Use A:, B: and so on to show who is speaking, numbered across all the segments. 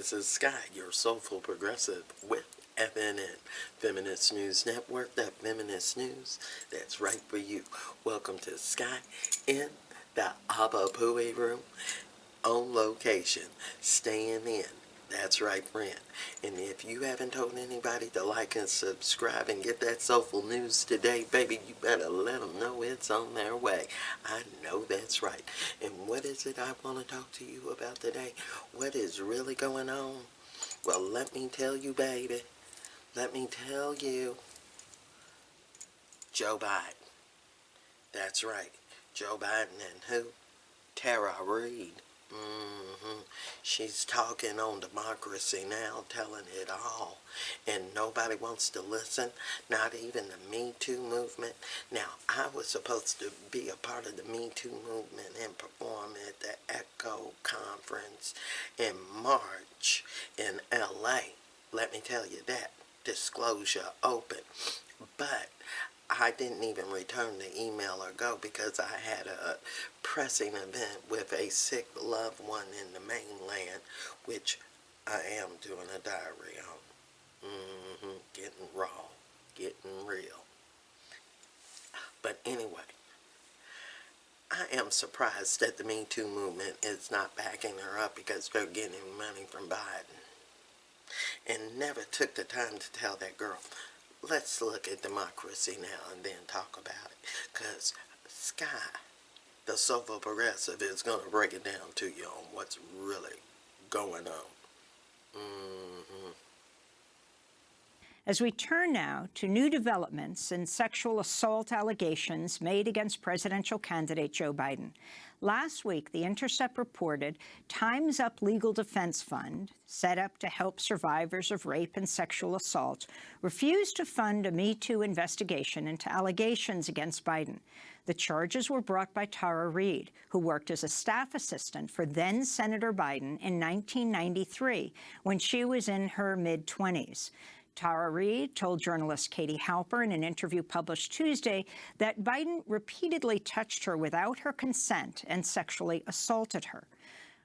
A: This is Skye, your soulful progressive with FNN-Feminist News Network, that feminist news that's right for you. Welcome to Skye in the Abba Pooey room on location, staying in. That's right, friend. And if you haven't told anybody to like and subscribe and get that soulful news today, baby, you better let them know it's on their way. I know that's right. And what is it I want to talk to you about today? What is really going on? Well, let me tell you, baby. Let me tell you. Joe Biden. That's right. Joe Biden and who? Tara Reid. She's talking on democracy now, telling it all, and nobody wants to listen, not even the MeToo movement. Now, I was supposed to be a part of the MeToo movement and perform at the ECHO conference in March in LA. Let me tell you that. Disclosure open. But I didn't even return the email or go because I had a pressing event with a sick loved one in the mainland, which I am doing a diary on. Getting raw, getting real. But anyway, I am surprised that the Me Too movement is not backing her up because they're getting money from Biden. And never took the time to tell that girl, let's look at democracy now and then talk about it. Because Skye, the soulful progressive, is going to break it down to you on what's really going on.
B: As we turn now to new developments in sexual assault allegations made against presidential candidate Joe Biden. Last week, The Intercept reported Time's Up Legal Defense Fund, set up to help survivors of rape and sexual assault, refused to fund a Me Too investigation into allegations against Biden. The charges were brought by Tara Reid, who worked as a staff assistant for then-Senator Biden in 1993, when she was in her mid-20s. Tara Reid told journalist Katie Halper in an interview published Tuesday that Biden repeatedly touched her without her consent and sexually assaulted her.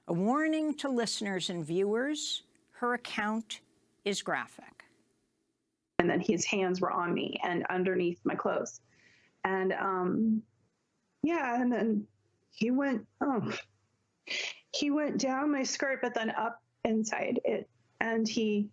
B: A warning to listeners and viewers, her account is graphic.
C: And then his hands were on me and underneath my clothes. And and then he went down my skirt, but then up inside it. And he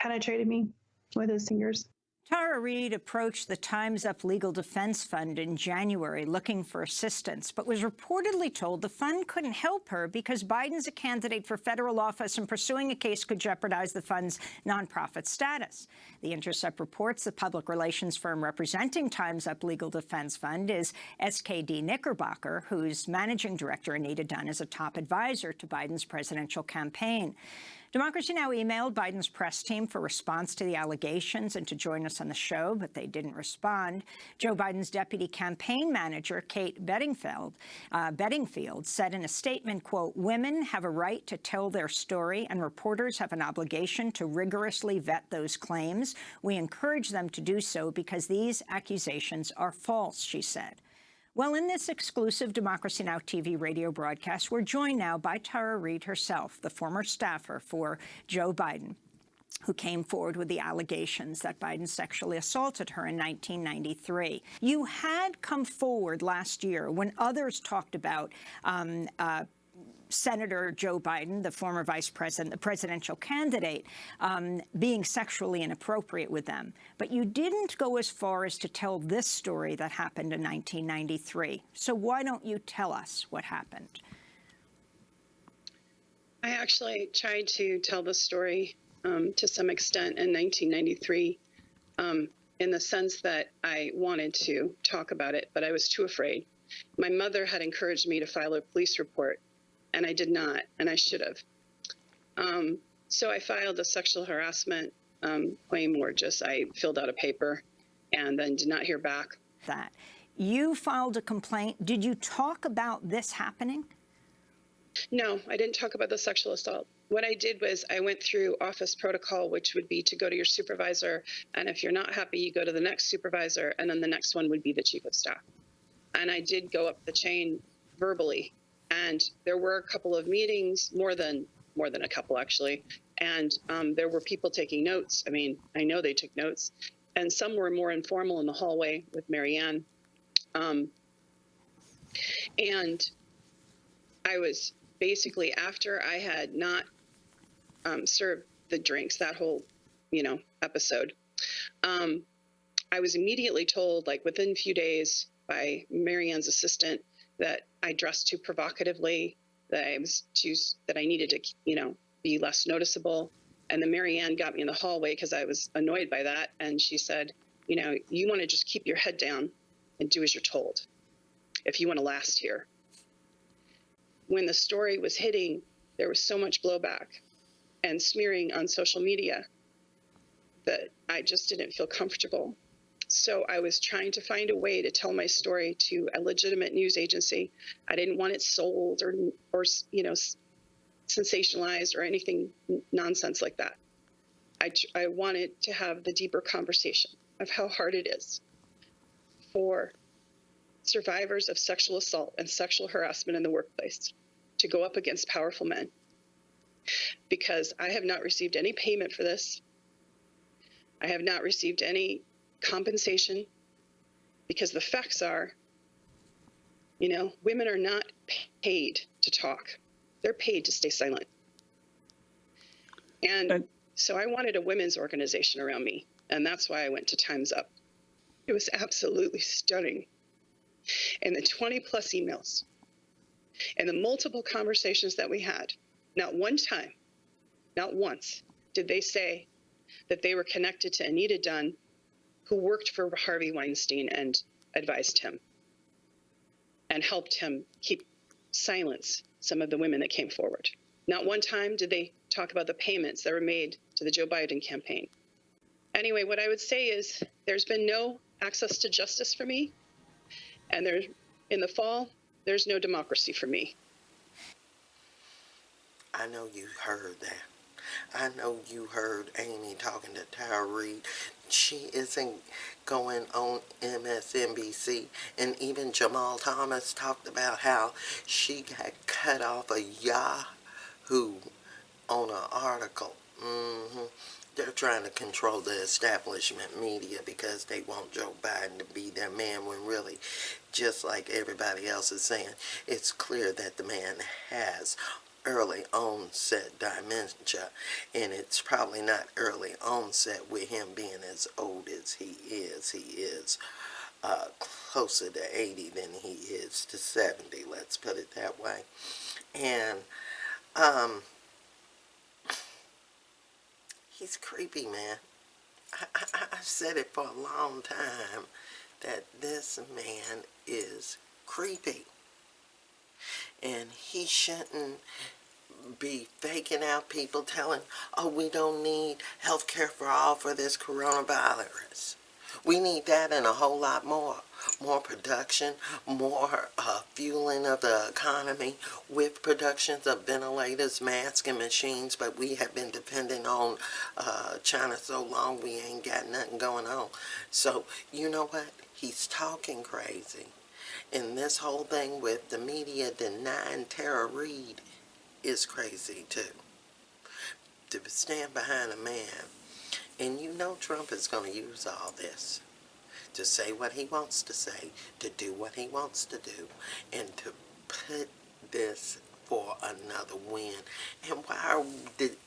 C: penetrated me with his fingers.
B: Tara Reid approached the Time's Up Legal Defense Fund in January looking for assistance, but was reportedly told the fund couldn't help her because Biden's a candidate for federal office and pursuing a case could jeopardize the fund's nonprofit status. The Intercept reports the public relations firm representing Time's Up Legal Defense Fund is SKD Knickerbocker, whose managing director, Anita Dunn, is a top advisor to Biden's presidential campaign. Democracy Now! Emailed Biden's press team for response to the allegations and to join us on the show, but they didn't respond. Joe Biden's deputy campaign manager, Kate Bedingfield, said in a statement, quote, "Women have a right to tell their story, and reporters have an obligation to rigorously vet those claims. We encourage them to do so because these accusations are false," she said. Well, in this exclusive Democracy Now! TV radio broadcast, we're joined now by Tara Reid herself, the former staffer for Joe Biden, who came forward with the allegations that Biden sexually assaulted her in 1993. You had come forward last year when others talked about Senator Joe Biden, the former vice president, the presidential candidate, being sexually inappropriate with them. But you didn't go as far as to tell this story that happened in 1993. So why don't you tell us what happened?
D: I actually tried to tell the story to some extent in 1993, in the sense that I wanted to talk about it, but I was too afraid. My mother had encouraged me to file a police report, and I did not, and I should have. So I filed a sexual harassment claim, or just I filled out a paper and then did not hear back.
B: That you filed a complaint. Did you talk about this happening?
D: No, I didn't talk about the sexual assault. What I did was I went through office protocol, which would be to go to your supervisor, and if you're not happy, you go to the next supervisor, and then the next one would be the chief of staff. And I did go up the chain verbally And there were a couple of meetings, more than a couple actually, and there were people taking notes. I mean, I know they took notes, and some were more informal in the hallway with Marianne. And I was basically, after I had not served the drinks that whole, episode, I was immediately told, like within a few days, by Marianne's assistant, that I dressed too provocatively, that I needed to, be less noticeable. And then Marianne got me in the hallway because I was annoyed by that. And she said, you want to just keep your head down and do as you're told if you want to last here. When the story was hitting, there was so much blowback and smearing on social media that I just didn't feel comfortable. So I was trying to find a way to tell my story to a legitimate news agency. I didn't want it sold or sensationalized or anything nonsense like that. I wanted to have the deeper conversation of how hard it is for survivors of sexual assault and sexual harassment in the workplace to go up against powerful men. Because I have not received any payment for this. I have not received any compensation, because the facts are, women are not paid to talk. They're paid to stay silent. And so I wanted a women's organization around me, and that's why I went to Time's Up. It was absolutely stunning. And the 20 plus emails and the multiple conversations that we had, not one time, not once, did they say that they were connected to Anita Dunn, who worked for Harvey Weinstein and advised him and helped him keep silence some of the women that came forward. Not one time did they talk about the payments that were made to the Joe Biden campaign. Anyway, what I would say is there's been no access to justice for me, and in the fall, there's no democracy for me.
A: I know you heard that. I know you heard Amy talking to Tara Reid. She isn't going on MSNBC. And even Jamal Thomas talked about how she got cut off of Yahoo on an article. They're trying to control the establishment media because they want Joe Biden to be their man, when really, just like everybody else is saying, it's clear that the man has early onset dementia, and it's probably not early onset with him being as old as he is. He is closer to 80 than he is to 70, let's put it that way. And he's creepy, man. I've said it for a long time that this man is creepy. And he shouldn't be faking out people telling, oh, we don't need health care for all for this coronavirus. We need that and a whole lot more. More production, more fueling of the economy with productions of ventilators, masks, and machines. But we have been depending on China so long, we ain't got nothing going on. So, you know what? He's talking crazy. And this whole thing with the media denying Tara Reid is crazy too. To stand behind a man, and Trump is going to use all this to say what he wants to say, to do what he wants to do, and to put this for another win. And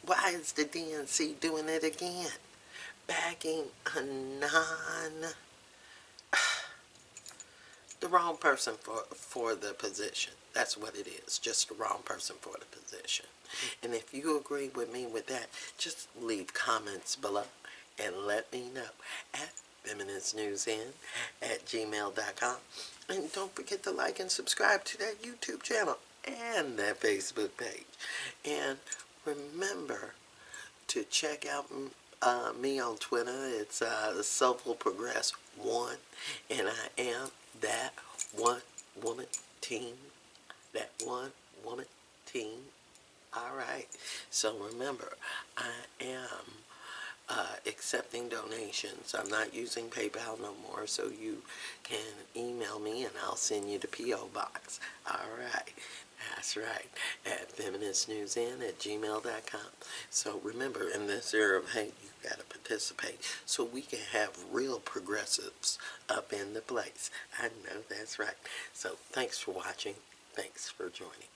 A: why is the DNC doing it again? Backing a the wrong person for the position. That's what it is. Just the wrong person for the position. And if you agree with me with that, just leave comments below and let me know at FeministNewsN at gmail.com. And don't forget to like and subscribe to that YouTube channel and that Facebook page. And remember to check out me on Twitter. It's Soulful Progress 1, and I am that one woman team. That one woman team. All right. So remember, I am accepting donations. I'm not using PayPal no more, so you can email me and I'll send you the P.O. box. All right. That's right. At FeministNewsN@gmail.com. So remember, in this era of hate, you got to participate so we can have real progressives up in the place. I know that's right. So thanks for watching. Thanks for joining.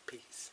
A: Peace.